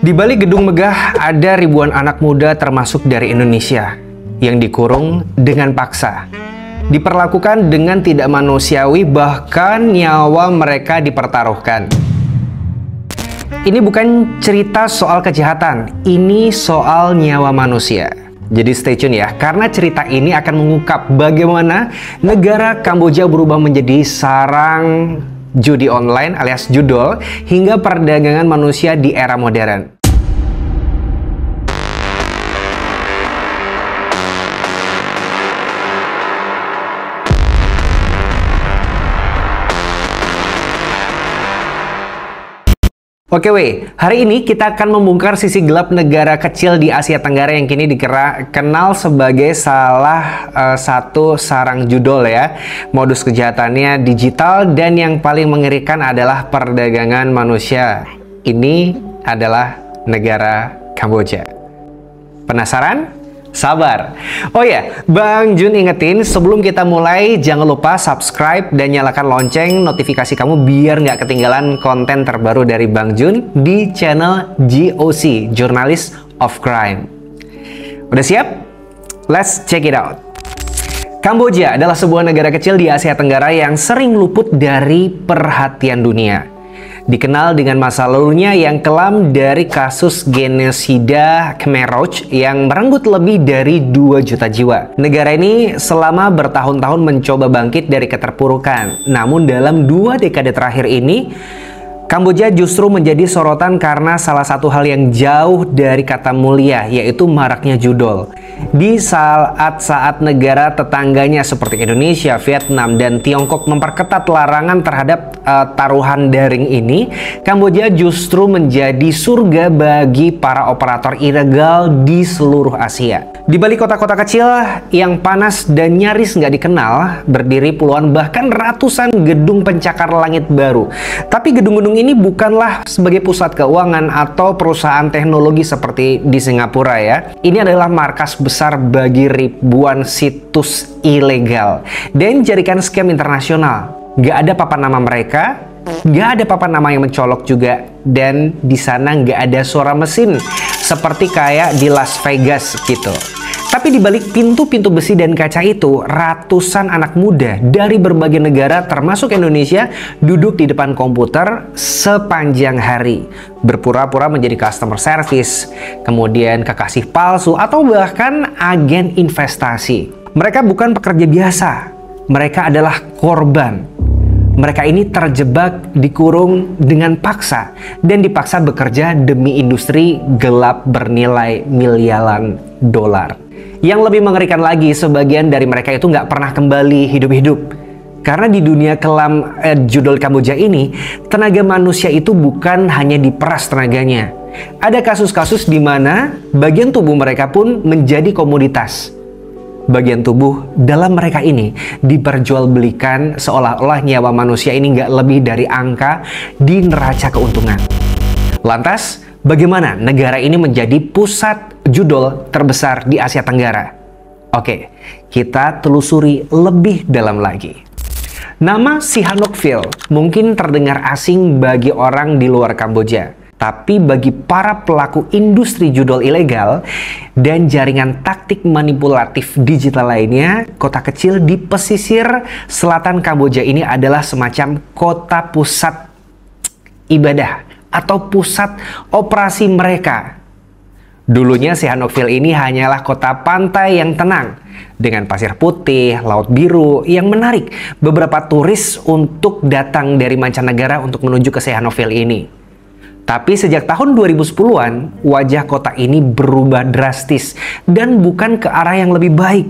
Di balik gedung megah ada ribuan anak muda termasuk dari Indonesia yang dikurung dengan paksa, diperlakukan dengan tidak manusiawi, bahkan nyawa mereka dipertaruhkan. Ini bukan cerita soal kejahatan, ini soal nyawa manusia. Jadi stay tune ya, karena cerita ini akan mengungkap bagaimana negara Kamboja berubah menjadi sarang judi online alias judol hingga perdagangan manusia di era modern. Oke hari ini kita akan membongkar sisi gelap negara kecil di Asia Tenggara yang kini dikenal sebagai salah satu sarang judol ya. Modus kejahatannya digital dan yang paling mengerikan adalah perdagangan manusia. Ini adalah negara Kamboja. Penasaran? Sabar. Oh ya, Bang Jun ingetin sebelum kita mulai jangan lupa subscribe dan nyalakan lonceng notifikasi kamu biar nggak ketinggalan konten terbaru dari Bang Jun di channel JOC, Journalist of Crime. Udah siap? Let's check it out. Kamboja adalah sebuah negara kecil di Asia Tenggara yang sering luput dari perhatian dunia. Dikenal dengan masa lalunya yang kelam dari kasus genosida Khmer Rouge yang merenggut lebih dari 2 juta jiwa. Negara ini selama bertahun-tahun mencoba bangkit dari keterpurukan. Namun dalam 2 dekade terakhir ini, Kamboja justru menjadi sorotan karena salah satu hal yang jauh dari kata mulia, yaitu maraknya judol. Di saat-saat negara tetangganya seperti Indonesia, Vietnam, dan Tiongkok memperketat larangan terhadap taruhan daring ini, Kamboja justru menjadi surga bagi para operator ilegal di seluruh Asia. Di balik kota-kota kecil yang panas dan nyaris nggak dikenal, berdiri puluhan bahkan ratusan gedung pencakar langit baru. Tapi gedung-gedung ini bukanlah sebagai pusat keuangan atau perusahaan teknologi seperti di Singapura ya. Ini adalah markas besar bagi ribuan situs ilegal dan jaringan scam internasional. Gak ada papan nama mereka, gak ada papan nama yang mencolok juga, dan di sana gak ada suara mesin seperti kayak di Las Vegas gitu. Tapi di balik pintu-pintu besi dan kaca itu, ratusan anak muda dari berbagai negara termasuk Indonesia duduk di depan komputer sepanjang hari, berpura-pura menjadi customer service, kemudian kekasih palsu, atau bahkan agen investasi. Mereka bukan pekerja biasa, mereka adalah korban. Mereka ini terjebak, dikurung dengan paksa, dan dipaksa bekerja demi industri gelap bernilai miliaran dolar. Yang lebih mengerikan lagi, sebagian dari mereka itu nggak pernah kembali hidup-hidup. Karena di dunia kelam judol Kamboja ini, tenaga manusia itu bukan hanya diperas tenaganya. Ada kasus-kasus di mana bagian tubuh mereka pun menjadi komoditas. Bagian tubuh dalam mereka ini diperjualbelikan seolah-olah nyawa manusia ini nggak lebih dari angka di neraca keuntungan. Lantas, bagaimana negara ini menjadi pusat judol terbesar di Asia Tenggara? Oke, kita telusuri lebih dalam lagi. Nama Sihanoukville mungkin terdengar asing bagi orang di luar Kamboja. Tapi bagi para pelaku industri judol ilegal dan jaringan taktik manipulatif digital lainnya, kota kecil di pesisir selatan Kamboja ini adalah semacam kota pusat ibadah atau pusat operasi mereka. Dulunya Sihanoukville ini hanyalah kota pantai yang tenang dengan pasir putih, laut biru yang menarik beberapa turis untuk datang dari mancanegara untuk menuju ke Sihanoukville ini. Tapi sejak tahun 2010-an, wajah kota ini berubah drastis dan bukan ke arah yang lebih baik.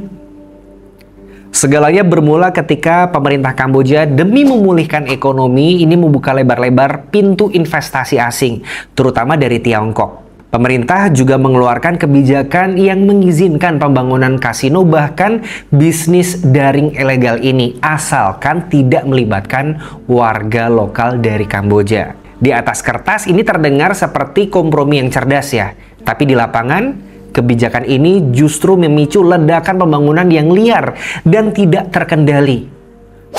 Segalanya bermula ketika pemerintah Kamboja demi memulihkan ekonomi ini membuka lebar-lebar pintu investasi asing, terutama dari Tiongkok. Pemerintah juga mengeluarkan kebijakan yang mengizinkan pembangunan kasino bahkan bisnis daring ilegal ini, asalkan tidak melibatkan warga lokal dari Kamboja. Di atas kertas ini terdengar seperti kompromi yang cerdas ya, tapi di lapangan kebijakan ini justru memicu ledakan pembangunan yang liar dan tidak terkendali.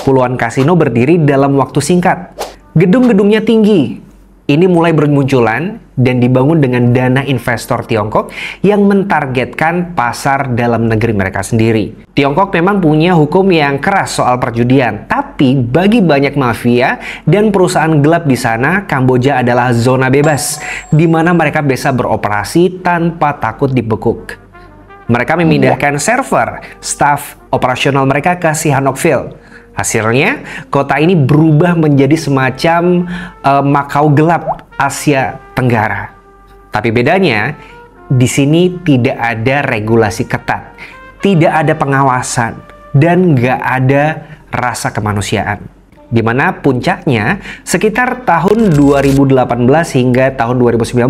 Puluhan kasino berdiri dalam waktu singkat, gedung-gedungnya tinggi, ini mulai bermunculan dan dibangun dengan dana investor Tiongkok yang mentargetkan pasar dalam negeri mereka sendiri. Tiongkok memang punya hukum yang keras soal perjudian, tapi bagi banyak mafia dan perusahaan gelap di sana, Kamboja adalah zona bebas, di mana mereka bisa beroperasi tanpa takut dibekuk. Mereka memindahkan server, staf operasional mereka ke Sihanoukville. Hasilnya, kota ini berubah menjadi semacam Makau gelap Asia Tenggara. Tapi bedanya, di sini tidak ada regulasi ketat, tidak ada pengawasan, dan nggak ada rasa kemanusiaan. Di mana puncaknya, sekitar tahun 2018 hingga tahun 2019,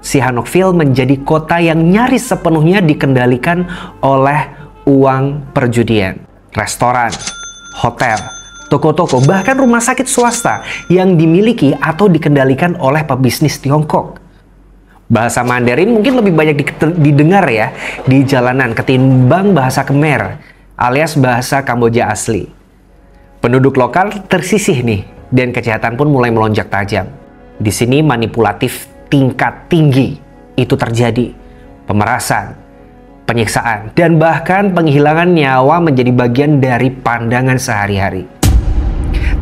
Sihanoukville menjadi kota yang nyaris sepenuhnya dikendalikan oleh uang perjudian. Restoran, hotel, toko-toko, bahkan rumah sakit swasta yang dimiliki atau dikendalikan oleh pebisnis Tiongkok. Bahasa Mandarin mungkin lebih banyak didengar ya di jalanan ketimbang bahasa Khmer alias bahasa Kamboja asli. Penduduk lokal tersisih nih dan kejahatan pun mulai melonjak tajam. Di sini manipulatif tingkat tinggi itu terjadi. Pemerasan, penyiksaan, dan bahkan penghilangan nyawa menjadi bagian dari pandangan sehari-hari.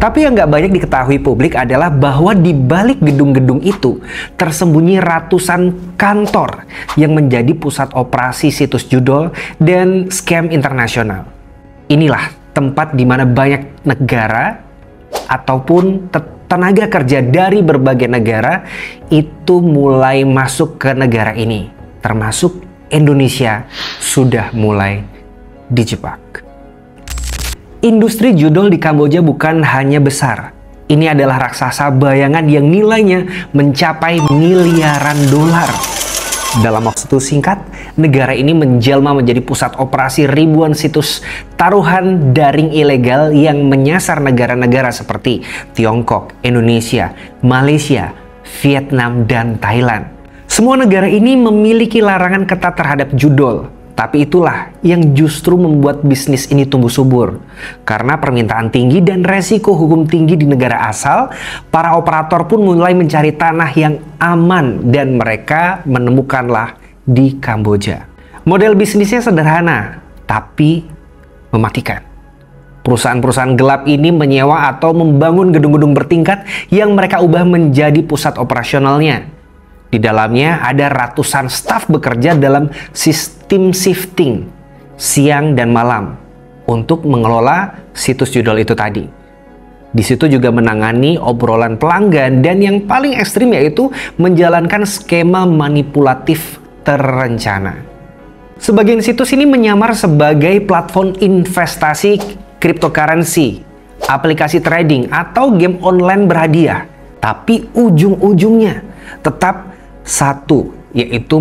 Tapi yang nggak banyak diketahui publik adalah bahwa di balik gedung-gedung itu tersembunyi ratusan kantor yang menjadi pusat operasi situs judol dan scam internasional. Inilah tempat di mana banyak negara ataupun tenaga kerja dari berbagai negara itu mulai masuk ke negara ini, termasuk Indonesia sudah mulai dijebak. Industri judol di Kamboja bukan hanya besar. Ini adalah raksasa bayangan yang nilainya mencapai miliaran dolar. Dalam waktu singkat, negara ini menjelma menjadi pusat operasi ribuan situs taruhan daring ilegal yang menyasar negara-negara seperti Tiongkok, Indonesia, Malaysia, Vietnam, dan Thailand. Semua negara ini memiliki larangan ketat terhadap judol. Tapi itulah yang justru membuat bisnis ini tumbuh subur. Karena permintaan tinggi dan resiko hukum tinggi di negara asal, para operator pun mulai mencari tanah yang aman dan mereka menemukanlah di Kamboja. Model bisnisnya sederhana, tapi mematikan. Perusahaan-perusahaan gelap ini menyewa atau membangun gedung-gedung bertingkat yang mereka ubah menjadi pusat operasionalnya. Di dalamnya ada ratusan staf bekerja dalam sistem shifting siang dan malam untuk mengelola situs judol itu tadi. Di situ juga menangani obrolan pelanggan dan yang paling ekstrim yaitu menjalankan skema manipulatif terencana. Sebagian situs ini menyamar sebagai platform investasi cryptocurrency, aplikasi trading, atau game online berhadiah. Tapi ujung-ujungnya tetap satu, yaitu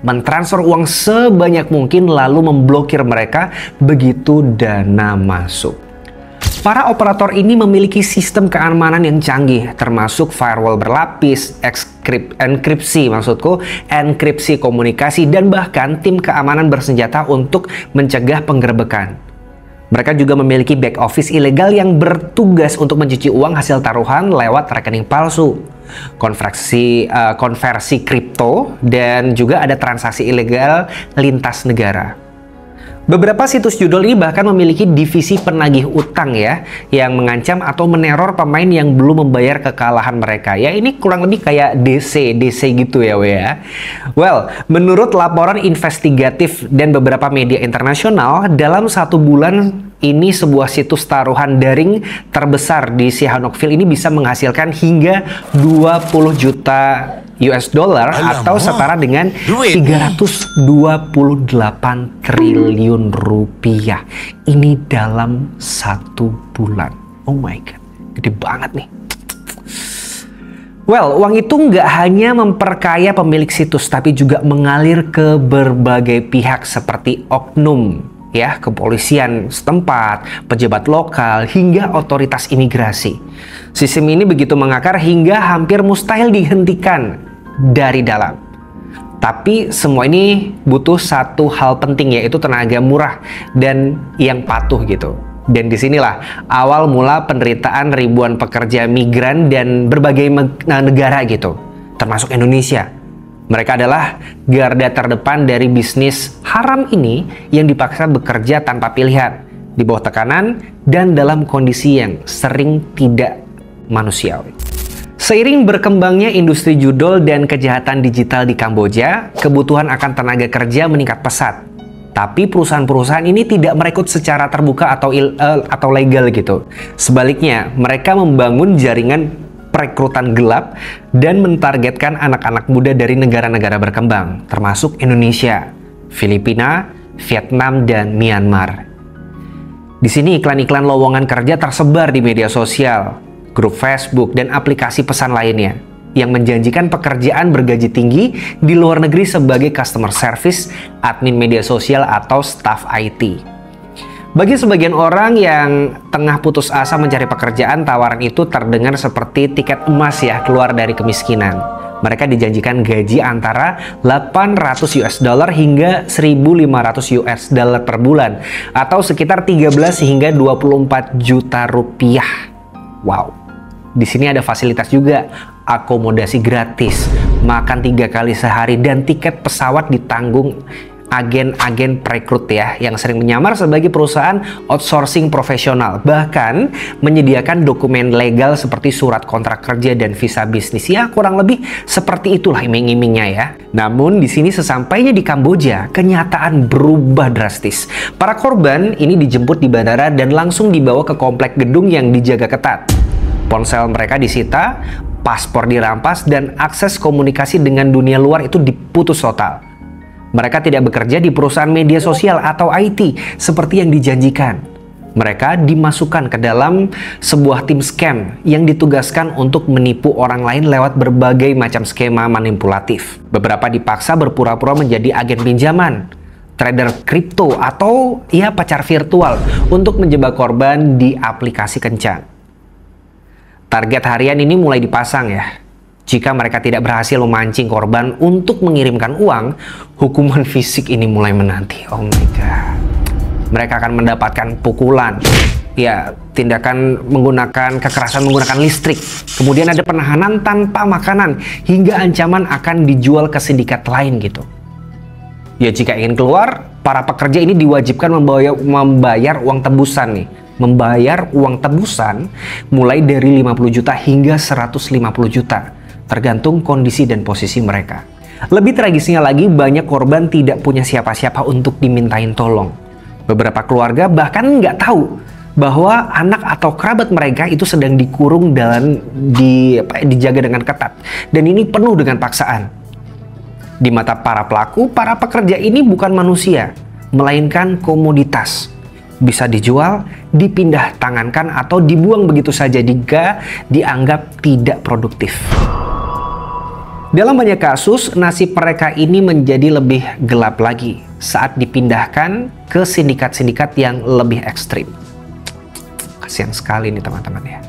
mentransfer uang sebanyak mungkin lalu memblokir mereka begitu dana masuk. Para operator ini memiliki sistem keamanan yang canggih, termasuk firewall berlapis, enkripsi komunikasi, dan bahkan tim keamanan bersenjata untuk mencegah penggerbekan. Mereka juga memiliki back office ilegal yang bertugas untuk mencuci uang hasil taruhan lewat rekening palsu, konversi kripto, dan juga ada transaksi ilegal lintas negara. Beberapa situs judol ini bahkan memiliki divisi penagih utang ya, yang mengancam atau meneror pemain yang belum membayar kekalahan mereka. Ya ini kurang lebih kayak DC gitu ya Well, menurut laporan investigatif dan beberapa media internasional, dalam 1 bulan ini sebuah situs taruhan daring terbesar di Sihanoukville ini bisa menghasilkan hingga 20 juta US dollar atau setara dengan 328 triliun rupiah. Ini dalam 1 bulan. Oh my god, gede banget nih. Well, uang itu nggak hanya memperkaya pemilik situs, tapi juga mengalir ke berbagai pihak seperti oknum, ya, kepolisian setempat, pejabat lokal, hingga otoritas imigrasi. Sistem ini begitu mengakar hingga hampir mustahil dihentikan dari dalam. Tapi semua ini butuh satu hal penting, yaitu tenaga murah dan yang patuh gitu. Dan disinilah awal mula penderitaan ribuan pekerja migran dan berbagai negara gitu, termasuk Indonesia. Mereka adalah garda terdepan dari bisnis haram ini yang dipaksa bekerja tanpa pilihan, di bawah tekanan dan dalam kondisi yang sering tidak manusiawi. Seiring berkembangnya industri judol dan kejahatan digital di Kamboja, kebutuhan akan tenaga kerja meningkat pesat. Tapi perusahaan-perusahaan ini tidak merekrut secara terbuka atau legal gitu. Sebaliknya, mereka membangun jaringan perekrutan gelap dan mentargetkan anak-anak muda dari negara-negara berkembang, termasuk Indonesia, Filipina, Vietnam, dan Myanmar. Di sini iklan-iklan lowongan kerja tersebar di media sosial, grup Facebook, dan aplikasi pesan lainnya yang menjanjikan pekerjaan bergaji tinggi di luar negeri sebagai customer service, admin media sosial, atau staf IT. Bagi sebagian orang yang tengah putus asa mencari pekerjaan, tawaran itu terdengar seperti tiket emas ya keluar dari kemiskinan. Mereka dijanjikan gaji antara 800 US dollar hingga 1.500 US dollar per bulan, atau sekitar 13 hingga 24 juta rupiah. Wow. Di sini ada fasilitas juga, akomodasi gratis, makan 3 kali sehari, dan tiket pesawat ditanggung agen-agen perekrut ya, yang sering menyamar sebagai perusahaan outsourcing profesional, bahkan menyediakan dokumen legal seperti surat kontrak kerja dan visa bisnis. Ya, kurang lebih seperti itulah iming-imingnya ya. Namun di sini sesampainya di Kamboja, kenyataan berubah drastis. Para korban ini dijemput di bandara dan langsung dibawa ke komplek gedung yang dijaga ketat. Ponsel mereka disita, paspor dirampas, dan akses komunikasi dengan dunia luar itu diputus total. Mereka tidak bekerja di perusahaan media sosial atau IT seperti yang dijanjikan. Mereka dimasukkan ke dalam sebuah tim scam yang ditugaskan untuk menipu orang lain lewat berbagai macam skema manipulatif. Beberapa dipaksa berpura-pura menjadi agen pinjaman, trader kripto, atau ya pacar virtual untuk menjebak korban di aplikasi kencan. Target harian ini mulai dipasang ya. Jika mereka tidak berhasil memancing korban untuk mengirimkan uang, hukuman fisik ini mulai menanti. Oh my god. Mereka akan mendapatkan pukulan, ya, tindakan menggunakan kekerasan menggunakan listrik. Kemudian ada penahanan tanpa makanan hingga ancaman akan dijual ke sindikat lain gitu. Ya, jika ingin keluar, para pekerja ini diwajibkan membayar uang tebusan nih. Membayar uang tebusan mulai dari 50 juta hingga 150 juta, tergantung kondisi dan posisi mereka. Lebih tragisnya lagi, banyak korban tidak punya siapa-siapa untuk dimintain tolong. Beberapa keluarga bahkan nggak tahu bahwa anak atau kerabat mereka itu sedang dikurung dan dijaga dengan ketat. Dan ini penuh dengan paksaan. Di mata para pelaku, para pekerja ini bukan manusia, melainkan komoditas. Bisa dijual, dipindah tangankan, atau dibuang begitu saja jika dianggap tidak produktif. Dalam banyak kasus, nasib mereka ini menjadi lebih gelap lagi saat dipindahkan ke sindikat-sindikat yang lebih ekstrim. Kasihan sekali nih teman-teman ya.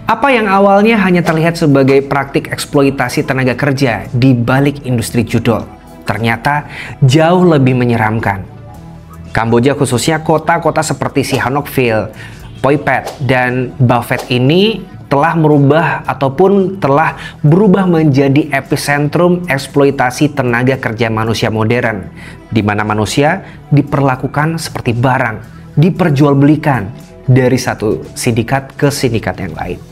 Apa yang awalnya hanya terlihat sebagai praktik eksploitasi tenaga kerja di balik industri judol, ternyata jauh lebih menyeramkan. Kamboja, khususnya kota-kota seperti Sihanoukville, Poi Phet, dan Ba Phet ini telah berubah menjadi epicentrum eksploitasi tenaga kerja manusia modern, di mana manusia diperlakukan seperti barang, diperjualbelikan dari satu sindikat ke sindikat yang lain.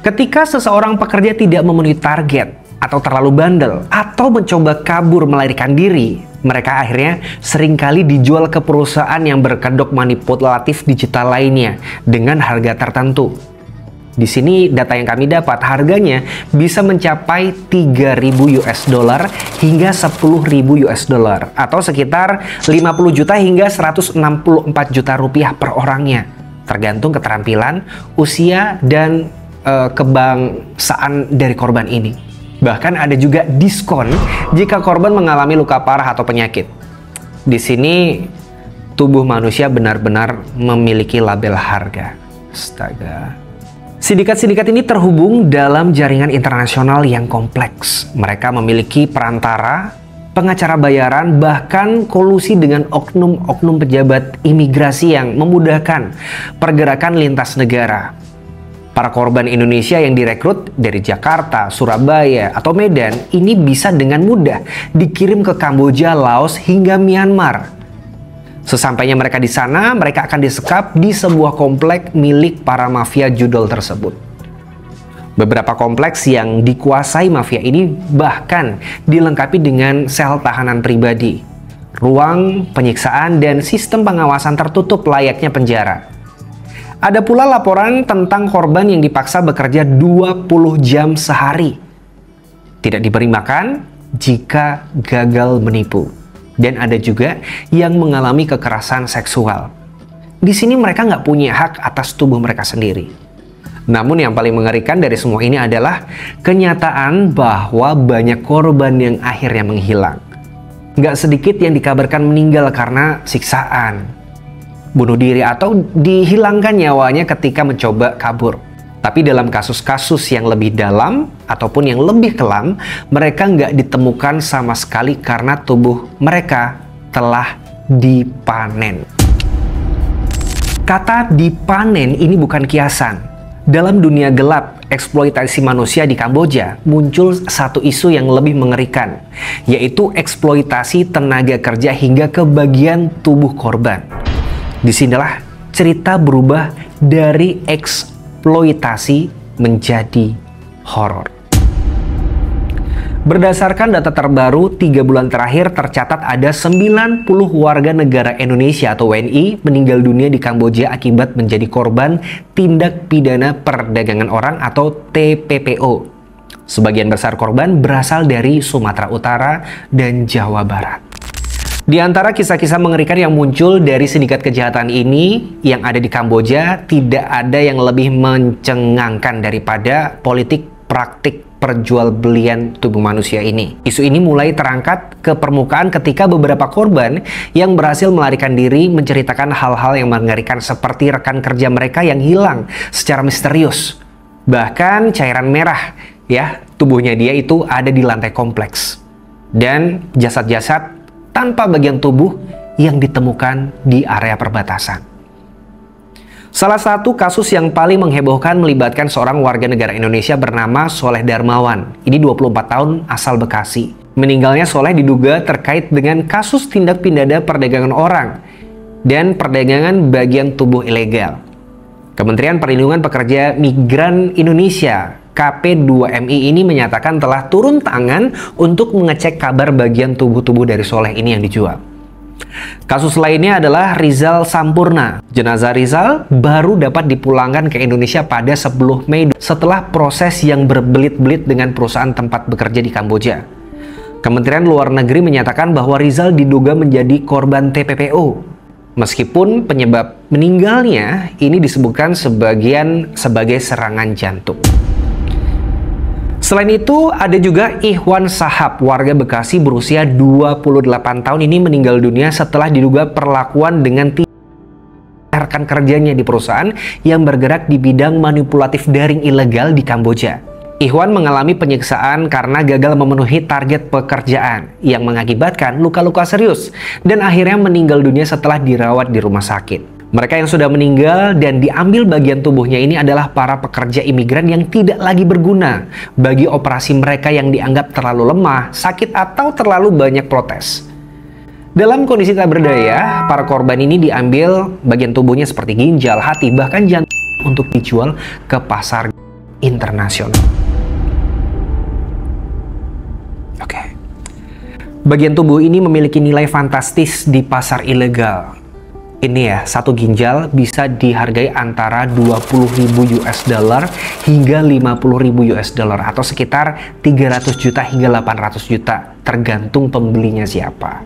Ketika seseorang pekerja tidak memenuhi target, atau terlalu bandel, atau mencoba kabur melarikan diri, mereka akhirnya seringkali dijual ke perusahaan yang berkedok manipulatif digital lainnya dengan harga tertentu. Di sini data yang kami dapat, harganya bisa mencapai 3.000 US dollar hingga 10.000 US dollar, atau sekitar 50 juta hingga 164 juta rupiah per orangnya, tergantung keterampilan, usia, dan kebangsaan dari korban ini. Bahkan ada juga diskon jika korban mengalami luka parah atau penyakit. Di sini tubuh manusia benar-benar memiliki label harga. Astaga. Sindikat-sindikat ini terhubung dalam jaringan internasional yang kompleks. Mereka memiliki perantara, pengacara bayaran, bahkan kolusi dengan oknum-oknum pejabat imigrasi yang memudahkan pergerakan lintas negara. Para korban Indonesia yang direkrut dari Jakarta, Surabaya, atau Medan ini bisa dengan mudah dikirim ke Kamboja, Laos, hingga Myanmar. Sesampainya mereka di sana, mereka akan disekap di sebuah komplek milik para mafia judol tersebut. Beberapa kompleks yang dikuasai mafia ini bahkan dilengkapi dengan sel tahanan pribadi, ruang penyiksaan, dan sistem pengawasan tertutup layaknya penjara. Ada pula laporan tentang korban yang dipaksa bekerja 20 jam sehari, tidak diberi makan jika gagal menipu, dan ada juga yang mengalami kekerasan seksual. Di sini mereka nggak punya hak atas tubuh mereka sendiri. Namun yang paling mengerikan dari semua ini adalah kenyataan bahwa banyak korban yang akhirnya menghilang. Nggak sedikit yang dikabarkan meninggal karena siksaan, bunuh diri, atau dihilangkan nyawanya ketika mencoba kabur. Tapi dalam kasus-kasus yang lebih dalam ataupun yang lebih kelam, mereka nggak ditemukan sama sekali karena tubuh mereka telah dipanen. Kata dipanen ini bukan kiasan. Dalam dunia gelap eksploitasi manusia di Kamboja, muncul satu isu yang lebih mengerikan, yaitu eksploitasi tenaga kerja hingga ke bagian tubuh korban. Disinilah cerita berubah dari eksploitasi menjadi horor. Berdasarkan data terbaru 3 bulan terakhir, tercatat ada 90 warga negara Indonesia atau WNI meninggal dunia di Kamboja akibat menjadi korban tindak pidana perdagangan orang atau TPPO. Sebagian besar korban berasal dari Sumatera Utara dan Jawa Barat. Di antara kisah-kisah mengerikan yang muncul dari sindikat kejahatan ini yang ada di Kamboja, tidak ada yang lebih mencengangkan daripada politik praktik perjualbelian tubuh manusia ini. Isu ini mulai terangkat ke permukaan ketika beberapa korban yang berhasil melarikan diri menceritakan hal-hal yang mengerikan seperti rekan kerja mereka yang hilang secara misterius. Bahkan cairan merah tubuhnya dia itu ada di lantai kompleks. Dan jasad-jasad tanpa bagian tubuh yang ditemukan di area perbatasan. Salah satu kasus yang paling menghebohkan melibatkan seorang warga negara Indonesia bernama Soleh Darmawan. Ini 24 tahun asal Bekasi. Meninggalnya Soleh diduga terkait dengan kasus tindak pidana perdagangan orang dan perdagangan bagian tubuh ilegal. Kementerian Perlindungan Pekerja Migran Indonesia KP2MI ini menyatakan telah turun tangan untuk mengecek kabar bagian tubuh-tubuh dari Soleh ini yang dijual. Kasus lainnya adalah Rizal Sampurna. Jenazah Rizal baru dapat dipulangkan ke Indonesia pada 10 Mei setelah proses yang berbelit-belit dengan perusahaan tempat bekerja di Kamboja. Kementerian Luar Negeri menyatakan bahwa Rizal diduga menjadi korban TPPO. Meskipun penyebab meninggalnya ini disebutkan sebagai serangan jantung. Selain itu, ada juga Ikhwan Sahab, warga Bekasi berusia 28 tahun ini meninggal dunia setelah diduga perlakuan dengan rekan kerjanya di perusahaan yang bergerak di bidang manipulatif daring ilegal di Kamboja. Ikhwan mengalami penyiksaan karena gagal memenuhi target pekerjaan yang mengakibatkan luka-luka serius dan akhirnya meninggal dunia setelah dirawat di rumah sakit. Mereka yang sudah meninggal dan diambil bagian tubuhnya ini adalah para pekerja imigran yang tidak lagi berguna bagi operasi mereka yang dianggap terlalu lemah, sakit, atau terlalu banyak protes. Dalam kondisi tak berdaya, para korban ini diambil bagian tubuhnya seperti ginjal, hati, bahkan jantung untuk dijual ke pasar internasional. Oke. Bagian tubuh ini memiliki nilai fantastis di pasar ilegal. Ini ya, satu ginjal bisa dihargai antara 20.000 US dollar hingga 50.000 US dollar atau sekitar 300 juta hingga 800 juta tergantung pembelinya siapa.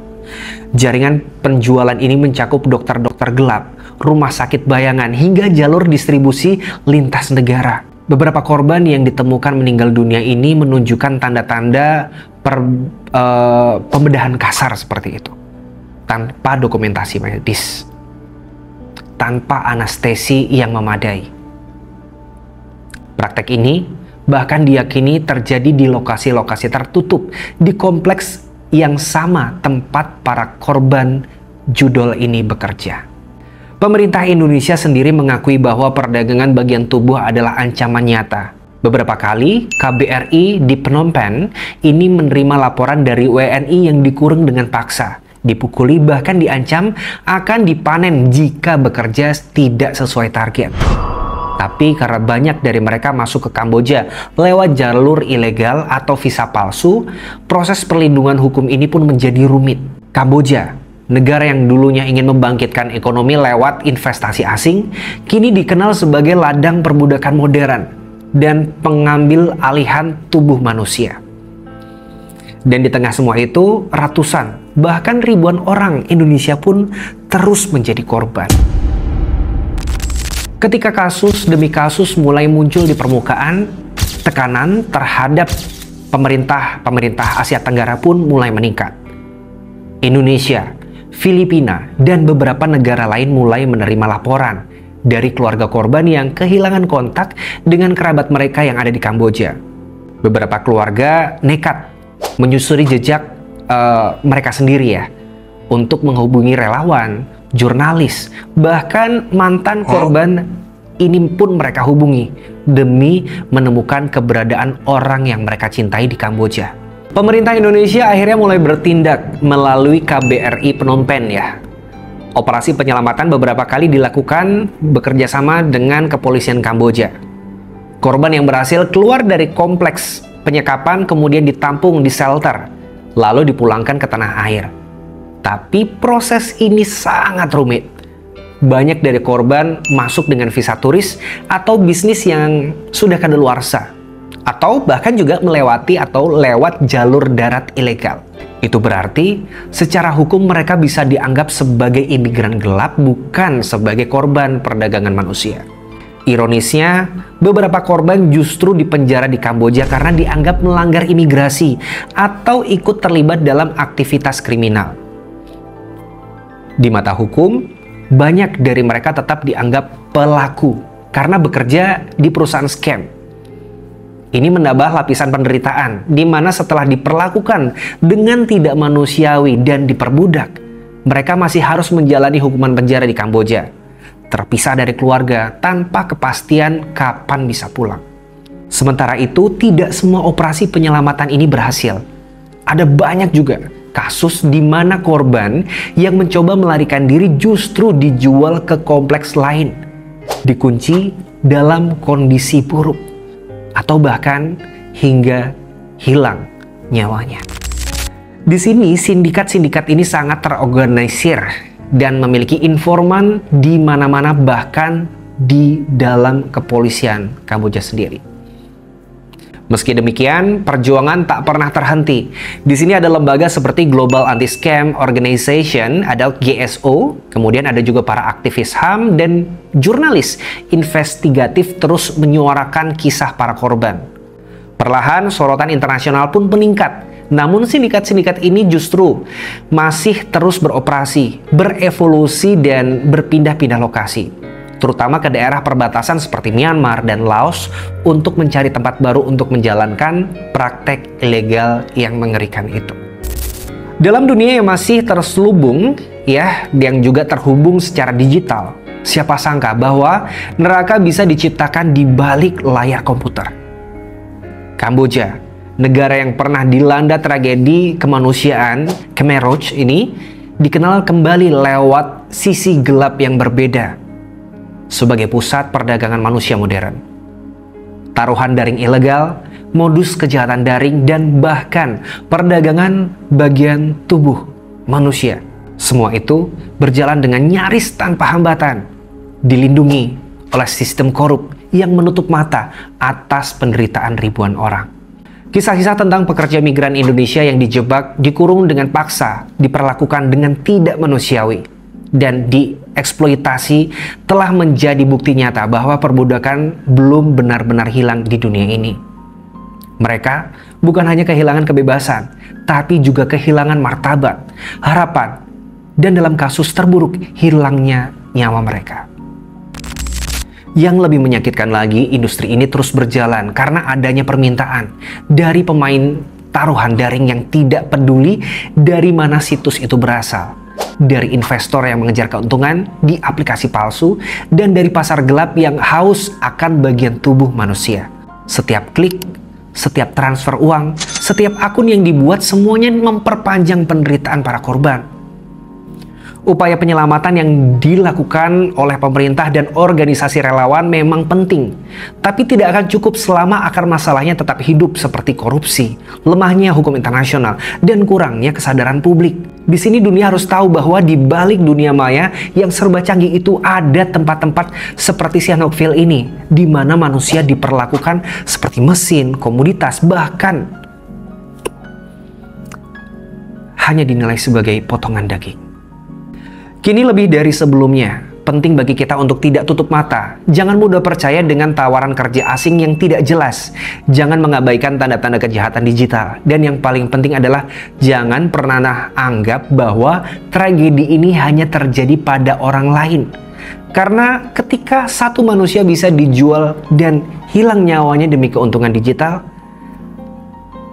Jaringan penjualan ini mencakup dokter-dokter gelap, rumah sakit bayangan, hingga jalur distribusi lintas negara. Beberapa korban yang ditemukan meninggal dunia ini menunjukkan tanda-tanda pembedahan kasar seperti itu, tanpa dokumentasi medis, tanpa anestesi yang memadai. Praktek ini bahkan diyakini terjadi di lokasi-lokasi tertutup di kompleks yang sama tempat para korban judol ini bekerja. Pemerintah Indonesia sendiri mengakui bahwa perdagangan bagian tubuh adalah ancaman nyata. Beberapa kali, KBRI di Phnom Penh ini menerima laporan dari WNI yang dikurung dengan paksa, dipukuli, bahkan diancam akan dipanen jika bekerja tidak sesuai target. Tapi karena banyak dari mereka masuk ke Kamboja lewat jalur ilegal atau visa palsu, proses perlindungan hukum ini pun menjadi rumit. Kamboja, negara yang dulunya ingin membangkitkan ekonomi lewat investasi asing, kini dikenal sebagai ladang perbudakan modern dan pengambil alihan tubuh manusia. Dan di tengah semua itu, ratusan, bahkan ribuan orang Indonesia pun terus menjadi korban. Ketika kasus demi kasus mulai muncul di permukaan, tekanan terhadap pemerintah Asia Tenggara pun mulai meningkat. Indonesia, Filipina, dan beberapa negara lain mulai menerima laporan dari keluarga korban yang kehilangan kontak dengan kerabat mereka yang ada di Kamboja. Beberapa keluarga nekat menyusuri jejak mereka sendiri ya, untuk menghubungi relawan, jurnalis, bahkan mantan korban ini pun mereka hubungi demi menemukan keberadaan orang yang mereka cintai di Kamboja. Pemerintah Indonesia akhirnya mulai bertindak melalui KBRI Phnom Penh ya. Operasi penyelamatan beberapa kali dilakukan bekerja sama dengan kepolisian Kamboja. Korban yang berhasil keluar dari kompleks penyekapan kemudian ditampung di shelter, lalu dipulangkan ke tanah air. Tapi proses ini sangat rumit. Banyak dari korban masuk dengan visa turis atau bisnis yang sudah kadaluarsa, atau bahkan juga melewati atau lewat jalur darat ilegal. Itu berarti secara hukum mereka bisa dianggap sebagai imigran gelap, bukan sebagai korban perdagangan manusia. Ironisnya, beberapa korban justru dipenjara di Kamboja karena dianggap melanggar imigrasi atau ikut terlibat dalam aktivitas kriminal. Di mata hukum, banyak dari mereka tetap dianggap pelaku karena bekerja di perusahaan scam. Ini menambah lapisan penderitaan, di mana setelah diperlakukan dengan tidak manusiawi dan diperbudak, mereka masih harus menjalani hukuman penjara di Kamboja, terpisah dari keluarga tanpa kepastian kapan bisa pulang. Sementara itu, tidak semua operasi penyelamatan ini berhasil. Ada banyak juga kasus di mana korban yang mencoba melarikan diri justru dijual ke kompleks lain, dikunci dalam kondisi buruk, atau bahkan hingga hilang nyawanya. Di sini sindikat-sindikat ini sangat terorganisir dan memiliki informan di mana-mana, bahkan di dalam kepolisian Kamboja sendiri. Meski demikian, perjuangan tak pernah terhenti. Di sini ada lembaga seperti Global Anti-Scam Organization, ada GSO, kemudian ada juga para aktivis HAM dan jurnalis investigatif terus menyuarakan kisah para korban. Perlahan, sorotan internasional pun meningkat. Namun sindikat-sindikat ini justru masih terus beroperasi, berevolusi, dan berpindah-pindah lokasi, terutama ke daerah perbatasan seperti Myanmar dan Laos untuk mencari tempat baru untuk menjalankan praktek ilegal yang mengerikan itu. Dalam dunia yang masih terselubung, ya, yang juga terhubung secara digital, siapa sangka bahwa neraka bisa diciptakan di balik layar komputer. Kamboja, negara yang pernah dilanda tragedi kemanusiaan Khmer Rouge ini, dikenal kembali lewat sisi gelap yang berbeda sebagai pusat perdagangan manusia modern. Taruhan daring ilegal, modus kejahatan daring, dan bahkan perdagangan bagian tubuh manusia. Semua itu berjalan dengan nyaris tanpa hambatan, dilindungi oleh sistem korup yang menutup mata atas penderitaan ribuan orang. Kisah-kisah tentang pekerja migran Indonesia yang dijebak, dikurung dengan paksa, diperlakukan dengan tidak manusiawi, dan dieksploitasi telah menjadi bukti nyata bahwa perbudakan belum benar-benar hilang di dunia ini. Mereka bukan hanya kehilangan kebebasan, tapi juga kehilangan martabat, harapan, dan dalam kasus terburuk, hilangnya nyawa mereka. Yang lebih menyakitkan lagi, industri ini terus berjalan karena adanya permintaan dari pemain taruhan daring yang tidak peduli dari mana situs itu berasal. Dari investor yang mengejar keuntungan di aplikasi palsu, dan dari pasar gelap yang haus akan bagian tubuh manusia. Setiap klik, setiap transfer uang, setiap akun yang dibuat, semuanya memperpanjang penderitaan para korban. Upaya penyelamatan yang dilakukan oleh pemerintah dan organisasi relawan memang penting, tapi tidak akan cukup selama akar masalahnya tetap hidup seperti korupsi, lemahnya hukum internasional, dan kurangnya kesadaran publik. Di sini dunia harus tahu bahwa di balik dunia maya yang serba canggih itu ada tempat-tempat seperti Sihanoukville ini, di mana manusia diperlakukan seperti mesin, komoditas, bahkan hanya dinilai sebagai potongan daging. Kini lebih dari sebelumnya, penting bagi kita untuk tidak tutup mata. Jangan mudah percaya dengan tawaran kerja asing yang tidak jelas. Jangan mengabaikan tanda-tanda kejahatan digital. Dan yang paling penting adalah jangan pernah anggap bahwa tragedi ini hanya terjadi pada orang lain. Karena ketika satu manusia bisa dijual dan hilang nyawanya demi keuntungan digital,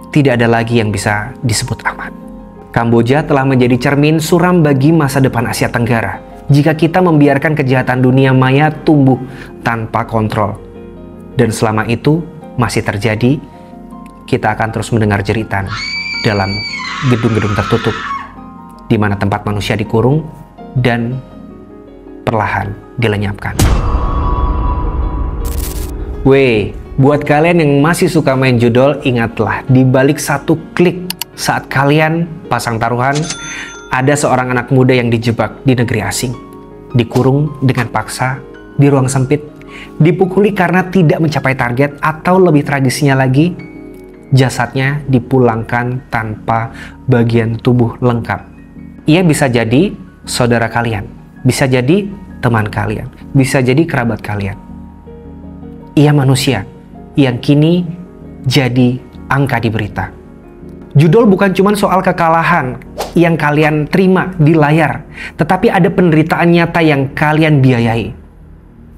tidak ada lagi yang bisa disebut aman. Kamboja telah menjadi cermin suram bagi masa depan Asia Tenggara jika kita membiarkan kejahatan dunia maya tumbuh tanpa kontrol. Dan selama itu masih terjadi, kita akan terus mendengar jeritan dalam gedung-gedung tertutup di mana tempat manusia dikurung dan perlahan dilenyapkan. Weh, buat kalian yang masih suka main judol, ingatlah di balik satu klik saat kalian pasang taruhan, ada seorang anak muda yang dijebak di negeri asing, dikurung dengan paksa di ruang sempit, dipukuli karena tidak mencapai target, atau lebih tragisnya lagi, jasadnya dipulangkan tanpa bagian tubuh lengkap. Ia bisa jadi saudara kalian, bisa jadi teman kalian, bisa jadi kerabat kalian. Ia manusia yang kini jadi angka di berita. Judul bukan cuma soal kekalahan yang kalian terima di layar, tetapi ada penderitaan nyata yang kalian biayai.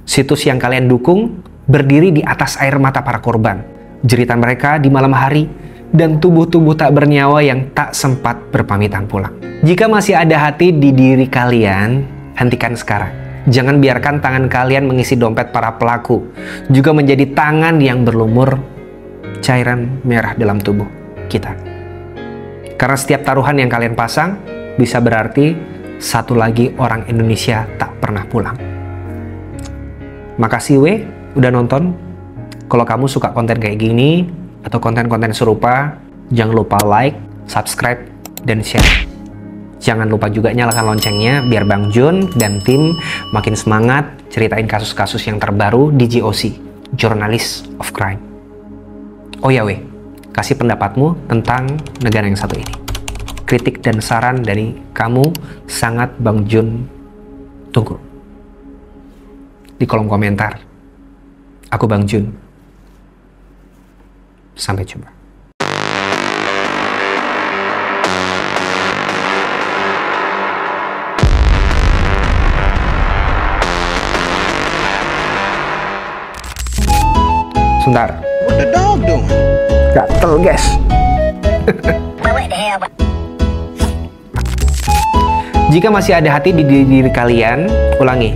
Situs yang kalian dukung berdiri di atas air mata para korban, jeritan mereka di malam hari, dan tubuh-tubuh tak bernyawa yang tak sempat berpamitan pulang. Jika masih ada hati di diri kalian, hentikan sekarang. Jangan biarkan tangan kalian mengisi dompet para pelaku, juga menjadi tangan yang berlumur cairan merah dalam tubuh kita. Karena setiap taruhan yang kalian pasang bisa berarti satu lagi orang Indonesia tak pernah pulang. Makasih udah nonton. Kalau kamu suka konten kayak gini atau konten-konten serupa, jangan lupa like, subscribe, dan share. Jangan lupa juga nyalakan loncengnya biar Bang Jun dan tim makin semangat ceritain kasus-kasus yang terbaru di JOC, Journalist of Crime. Oh ya kasih pendapatmu tentang negara yang satu ini. Kritik dan saran dari kamu sangat Bang Jun tunggu. Di kolom komentar. Aku Bang Jun. Sampai jumpa. Sebentar. What the dog doing? Gatel guys. Jika masih ada hati di diri kalian, ulangi.